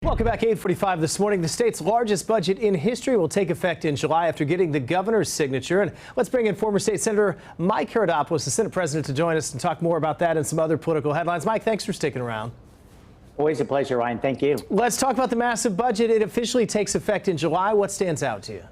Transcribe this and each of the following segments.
Welcome back. 8:45 this morning. The state's largest budget in history will take effect in July after getting the governor's signature. And let's bring in former state senator Mike Haridopolos, the Senate president, to join us and talk more about that and some other political headlines. Mike, thanks for sticking around. Always a pleasure, Ryan. Thank you. Let's talk about the massive budget. It officially takes effect in July. What stands out to you?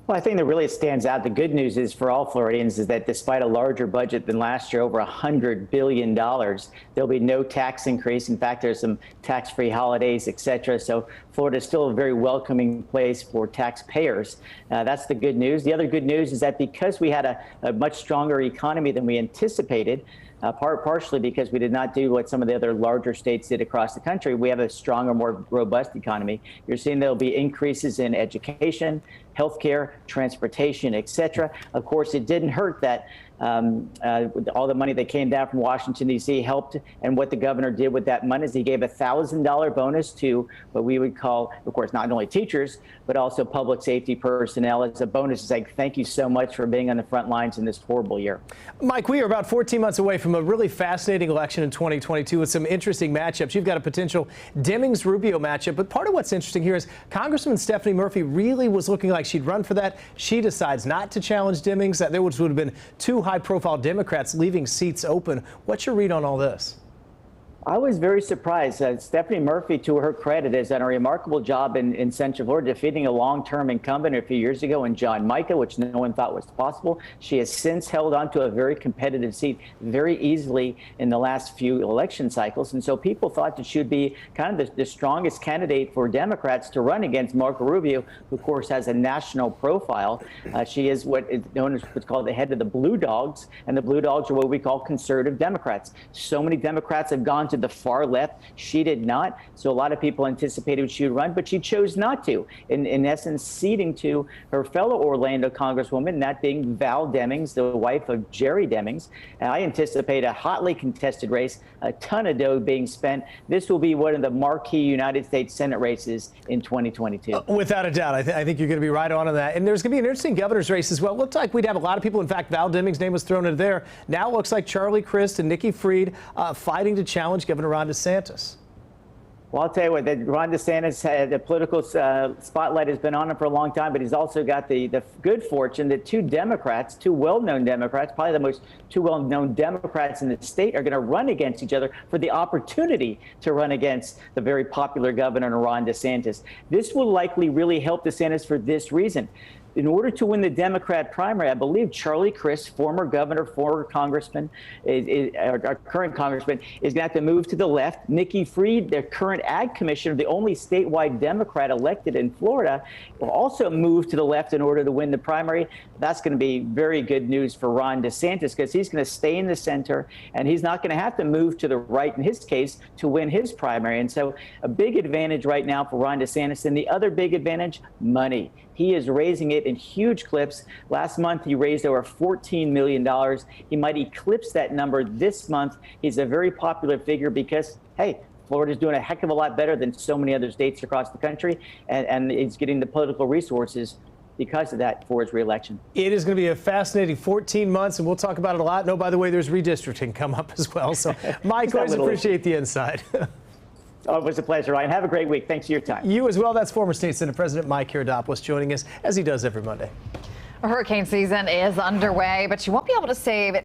Well, I think that really stands out. The good news is for all Floridians is that despite a larger budget than last year, over $100 billion, there'll be no tax increase. In fact, there's some tax-free holidays, et cetera. So Florida is still a very welcoming place for taxpayers. That's the good news. The other good news is that because we had a much stronger economy than we anticipated, partially because we did not do what some of the other larger states did across the country, we have a stronger, more robust economy. You're seeing there'll be increases in education, healthcare, transportation, et cetera. Of course, it didn't hurt that all the money that came down from Washington, D.C. helped. And what the governor did with that money is he gave a $1,000 bonus to what we would call, of course, not only teachers, but also public safety personnel as a bonus to say thank you so much for being on the front lines in this horrible year. Mike, we are about 14 months away from a really fascinating election in 2022 with some interesting matchups. You've got a potential Demings-Rubio matchup, but part of what's interesting here is Congresswoman Stephanie Murphy really was looking like she'd run for that. She decides not to challenge Demings. There would have been two high-profile Democrats leaving seats open. What's your read on all this? I was very surprised. Stephanie Murphy, to her credit, has done a remarkable job in Central Florida, defeating a long-term incumbent a few years ago in John Micah, which no one thought was possible. She has since held on to a very competitive seat very easily in the last few election cycles. And so people thought that she would be kind of the strongest candidate for Democrats to run against Marco Rubio, who, of course, has a national profile. She is what is known as what's called the head of the Blue Dogs, and the Blue Dogs are what we call conservative Democrats. So many Democrats have gone to the far left. She did not. So a lot of people anticipated she would run, but she chose not to. In essence, ceding to her fellow Orlando Congresswoman, that being Val Demings, the wife of Jerry Demings. And I anticipate a hotly contested race, a ton of dough being spent. This will be one of the marquee United States Senate races in 2022. Without a doubt. I think you're going to be right on that. And there's going to be an interesting governor's race as well. It looked like we'd have a lot of people. In fact, Val Demings' name was thrown in there. Now it looks like Charlie Crist and Nikki Fried fighting to challenge Governor Ron DeSantis. Well, I'll tell you what, Ron DeSantis, the political spotlight has been on him for a long time, but he's also got the good fortune that two well-known Democrats, probably the two well-known Democrats in the state, are going to run against each other for the opportunity to run against the very popular Governor Ron DeSantis. This will likely really help DeSantis for this reason. In order to win the Democrat primary, I believe Charlie Crist, former governor, former congressman, our current congressman, is going to have to move to the left. Nikki Fried, the current ag commissioner, the only statewide Democrat elected in Florida, will also move to the left in order to win the primary. That's going to be very good news for Ron DeSantis because he's going to stay in the center and he's not going to have to move to the right in his case to win his primary. And so a big advantage right now for Ron DeSantis. And the other big advantage, money. He is raising it in huge clips. Last month, he raised over $14 million. He might eclipse that number this month. He's a very popular figure because, hey, Florida's doing a heck of a lot better than so many other states across the country, and he's getting the political resources because of that for his reelection. It is going to be a fascinating 14 months, and we'll talk about it a lot. No, by the way, there's redistricting come up as well. So, Mike, always appreciate the insight. Oh, it was a pleasure, Ryan. Have a great week. Thanks for your time. You as well. That's former State Senate President Mike Haridopolos joining us, as he does every Monday. Hurricane season is underway, but you won't be able to save